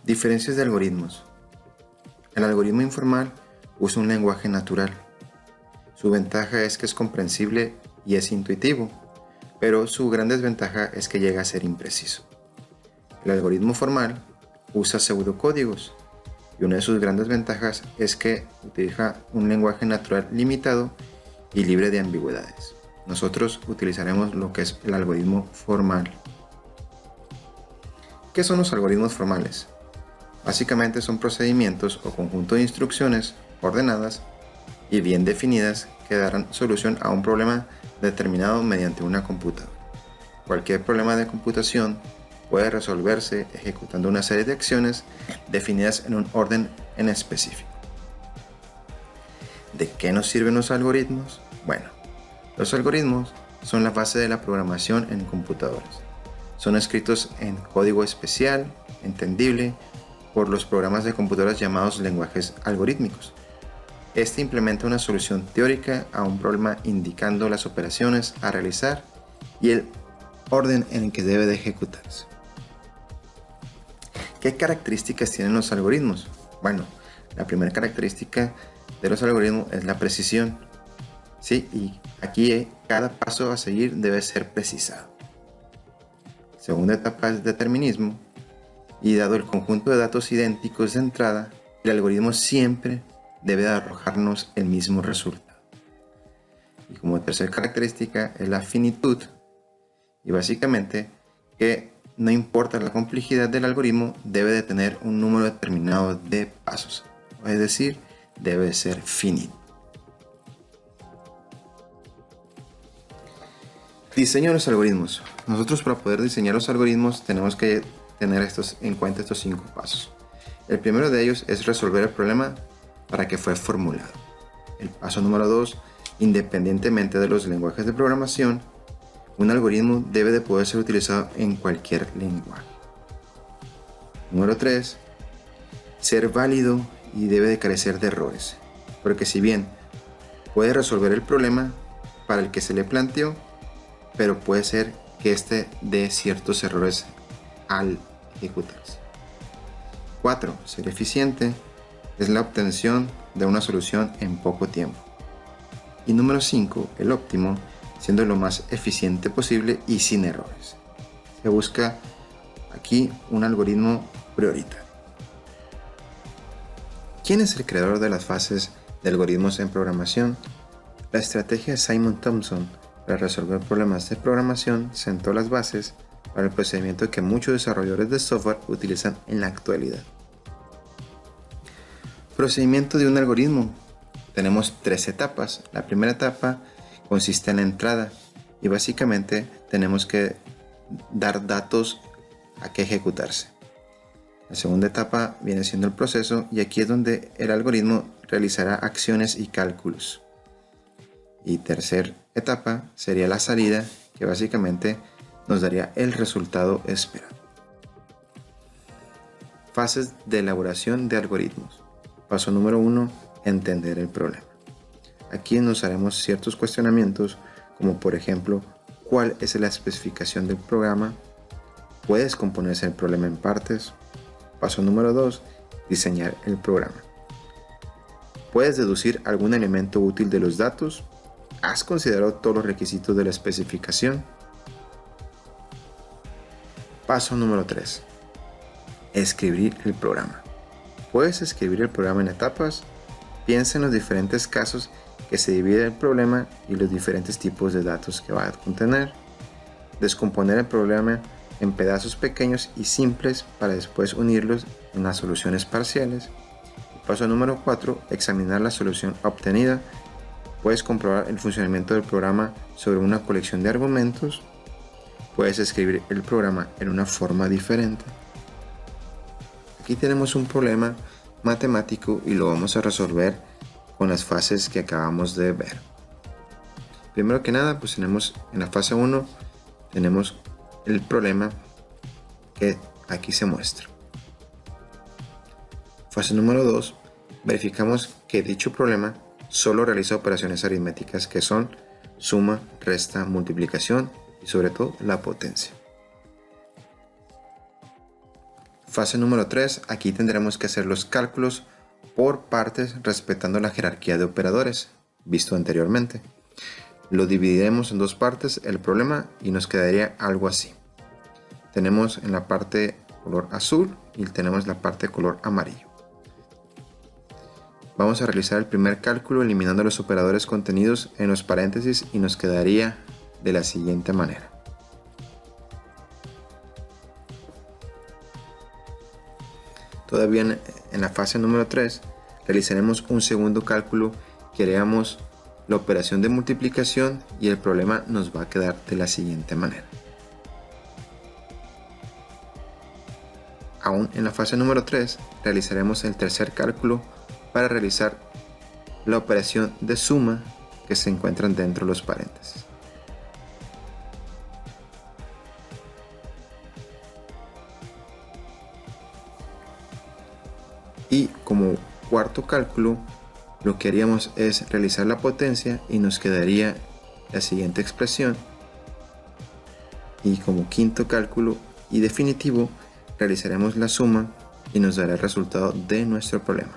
Diferencias de algoritmos. El algoritmo informal usa un lenguaje natural. Su ventaja es que es comprensible y es intuitivo, pero su gran desventaja es que llega a ser impreciso. El algoritmo formal usa pseudocódigos y una de sus grandes ventajas es que utiliza un lenguaje natural limitado y libre de ambigüedades. Nosotros utilizaremos lo que es el algoritmo formal. ¿Qué son los algoritmos formales? Básicamente son procedimientos o conjunto de instrucciones ordenadas y bien definidas que darán solución a un problema determinado mediante una computadora. Cualquier problema de computación puede resolverse ejecutando una serie de acciones definidas en un orden en específico. ¿De qué nos sirven los algoritmos? Bueno, los algoritmos son la base de la programación en computadoras. Son escritos en código especial, entendible, por los programas de computadoras llamados lenguajes algorítmicos. Este implementa una solución teórica a un problema indicando las operaciones a realizar y el orden en el que debe de ejecutarse. ¿Qué características tienen los algoritmos? Bueno, la primera característica de los algoritmos es la precisión. Sí, y aquí cada paso a seguir debe ser precisado. Segunda etapa es determinismo, y dado el conjunto de datos idénticos de entrada, el algoritmo siempre debe de arrojarnos el mismo resultado. Y como tercera característica es la finitud, y básicamente que no importa la complejidad del algoritmo, debe de tener un número determinado de pasos, es decir, debe ser finito. Diseño de los algoritmos. Nosotros para poder diseñar los algoritmos tenemos que tener en cuenta estos 5 pasos. El primero de ellos es resolver el problema para que fue formulado. El paso número 2, independientemente de los lenguajes de programación, un algoritmo debe de poder ser utilizado en cualquier lenguaje. Número 3, ser válido y debe de carecer de errores, porque si bien puede resolver el problema para el que se le planteó, pero puede ser que este dé ciertos errores al ejecutarse. 4. Ser eficiente es la obtención de una solución en poco tiempo. Y número 5. El óptimo, siendo lo más eficiente posible y sin errores. Se busca aquí un algoritmo prioritario. ¿Quién es el creador de las fases de algoritmos en programación? La estrategia de Simon Thompson para resolver problemas de programación sentó las bases para el procedimiento que muchos desarrolladores de software utilizan en la actualidad. Procedimiento de un algoritmo. Tenemos 3 etapas. La primera etapa consiste en la entrada y básicamente tenemos que dar datos a que ejecutarse. La segunda etapa viene siendo el proceso y aquí es donde el algoritmo realizará acciones y cálculos. Y tercera etapa sería la salida, que básicamente nos daría el resultado esperado. Fases de elaboración de algoritmos. Paso número 1, entender el problema. Aquí nos haremos ciertos cuestionamientos, como por ejemplo, ¿cuál es la especificación del programa? ¿Puede descomponerse el problema en partes? Paso número 2, diseñar el programa. ¿Puedes deducir algún elemento útil de los datos? ¿Has considerado todos los requisitos de la especificación? Paso número 3. Escribir el programa. ¿Puedes escribir el programa en etapas? Piensa en los diferentes casos que se divide el problema y los diferentes tipos de datos que va a contener. Descomponer el problema en pedazos pequeños y simples para después unirlos en las soluciones parciales. Paso número 4. Examinar la solución obtenida. Puedes comprobar el funcionamiento del programa sobre una colección de argumentos. Puedes escribir el programa en una forma diferente. Aquí tenemos un problema matemático y lo vamos a resolver con las fases que acabamos de ver. Primero que nada, pues tenemos en la fase 1 tenemos el problema que aquí se muestra. Fase número 2, verificamos que dicho problema solo realiza operaciones aritméticas que son suma, resta, multiplicación y sobre todo la potencia. Fase número 3, aquí tendremos que hacer los cálculos por partes respetando la jerarquía de operadores, visto anteriormente. Lo dividiremos en dos partes el problema y nos quedaría algo así. Tenemos en la parte color azul y tenemos la parte color amarillo. Vamos a realizar el primer cálculo eliminando los operadores contenidos en los paréntesis y nos quedaría de la siguiente manera. Todavía en la fase número 3 realizaremos un segundo cálculo que haríamos la operación de multiplicación y el problema nos va a quedar de la siguiente manera. Aún en la fase número 3 realizaremos el tercer cálculo para realizar la operación de suma que se encuentran dentro de los paréntesis. Y como cuarto cálculo, lo que haríamos es realizar la potencia y nos quedaría la siguiente expresión. Y como quinto cálculo y definitivo, realizaremos la suma y nos dará el resultado de nuestro problema.